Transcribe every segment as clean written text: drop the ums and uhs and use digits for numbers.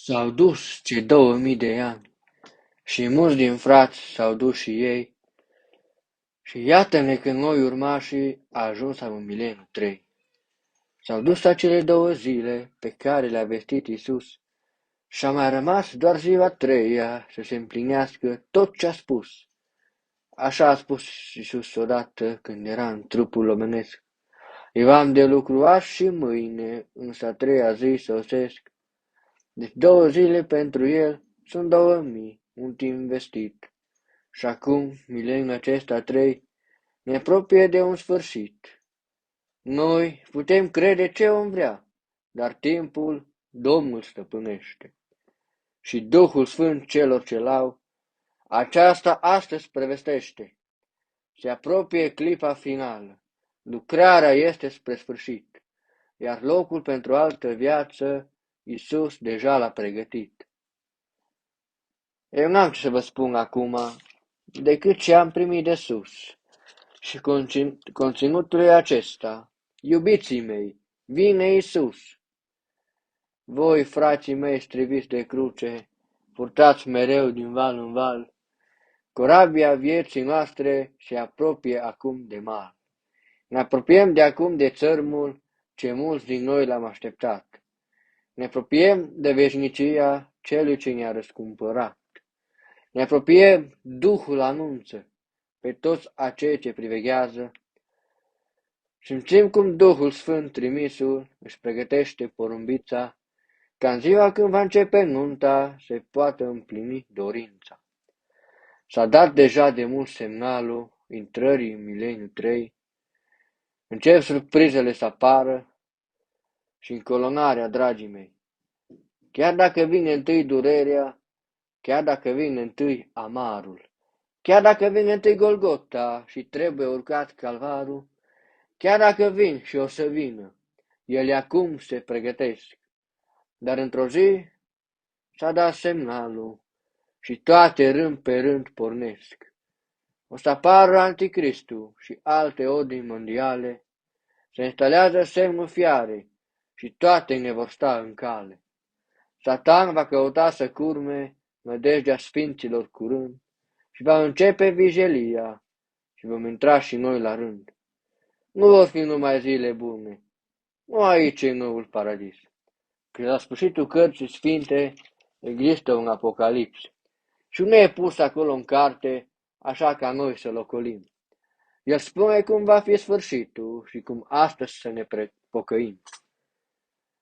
S-au dus cei 2000 de ani și mulți din frați s-au dus și ei și iată-ne că noi urmașii a ajuns la mileniul 3. S-au dus acele 2 zile pe care le-a vestit Iisus și a mai rămas doar ziua 3-a să se împlinească tot ce a spus. Așa a spus Iisus odată când era în trupul omenesc. Eu am de lucru azi și mâine, însă a 3-a zi sosesc. Deci 2 zile pentru el sunt 2000, un timp vestit. Și acum, mileniul acesta 3 ne apropie de un sfârșit. Noi putem crede ce om vrea, dar timpul Domnul stăpânește. Și Duhul Sfânt celor ce l-au, aceasta astăzi prevestește. Se apropie clipa finală, lucrarea este spre sfârșit, iar locul pentru altă viață Iisus deja l-a pregătit. Eu n-am ce să vă spun acum decât ce am primit de sus și conținutul e acesta. Iubiții mei, vine Iisus. Voi, frații mei striviți de cruce, purtați mereu din val în val, corabia vieții noastre se apropie acum de mal. Ne apropiem de acum de țărmul ce mulți din noi l-am așteptat. Ne apropiem de veșnicia celui ce ne-a răscumpărat. Ne apropiem, Duhul anunță pe toți acei ce priveghează. Simțim cum Duhul Sfânt trimisul își pregătește porumbița, ca în ziua când va începe nunta se poată împlini dorința. S-a dat deja de mult semnalul intrării în mileniul 3, încep surprizele să apară și încolonarea, dragii mei. Chiar dacă vine întâi durerea, chiar dacă vine întâi amarul, chiar dacă vine întâi Golgota și trebuie urcat calvarul, chiar dacă vin și o să vină, ele acum se pregătesc. Dar într-o zi s-a dat semnalul și toate rând pe rând pornesc. O să apară Anticristul și alte ordini mondiale, se instalează semnul fiarei și toate ne vor sta în cale. Satan va căuta să curme nădejdea sfinților curând și va începe vigilia și vom intra și noi la rând. Nu vor fi numai zile bune, nu aici e noul paradis, că la sfârșitul cărții sfinte există un apocalips și nu e pus acolo în carte așa ca noi să-l ocolim. El spune cum va fi sfârșitul și cum astăzi să ne pocăim.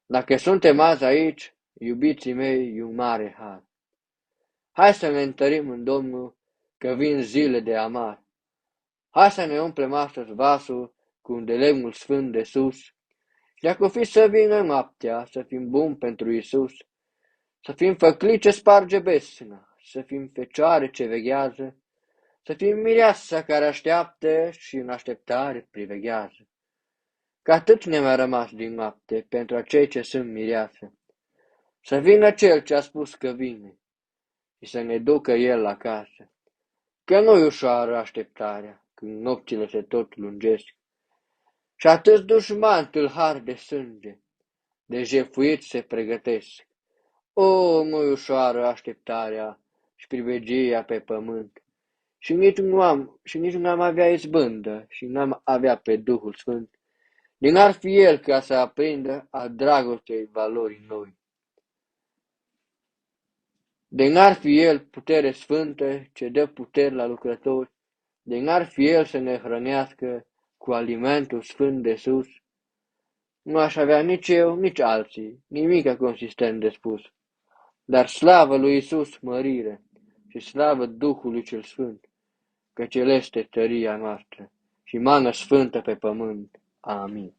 Dacă suntem azi aici, iubiții mei, e un mare har. Hai să ne întărim în Domnul, că vin zile de amar. Hai să ne umplem astăzi vasul cu un de lemnul sfânt de sus. Și dacă o fi să vină noaptea, să fim buni pentru Iisus, să fim făclii ce sparge besna, să fim fecioare ce veghează, să fim mireasa care așteaptă și în așteptare priveghează. Că atât ne mai rămas din noapte pentru acei ce sunt mireasă. Să vină Cel ce a spus că vine și să ne ducă El acasă. Că nu-i ușoară așteptarea când nopțile se tot lungesc. Și atâți dușmani tâlhari de sânge, de jefuit se pregătesc. O, nu-i ușoară așteptarea și privilegia pe pământ. Și nici nu am avea izbândă și n-am avea pe Duhul Sfânt. Din ar fi El ca să aprindă a dragostei valorii noi. Din ar fi El putere sfântă ce dă putere la lucrători. Din ar fi El să ne hrănească cu alimentul sfânt de sus. Nu aș avea nici eu, nici alții, nimic consistent de spus. Dar slavă lui Iisus mărire și slavă Duhului cel Sfânt, căci El este tăria noastră și mană sfântă pe pământ. Amin.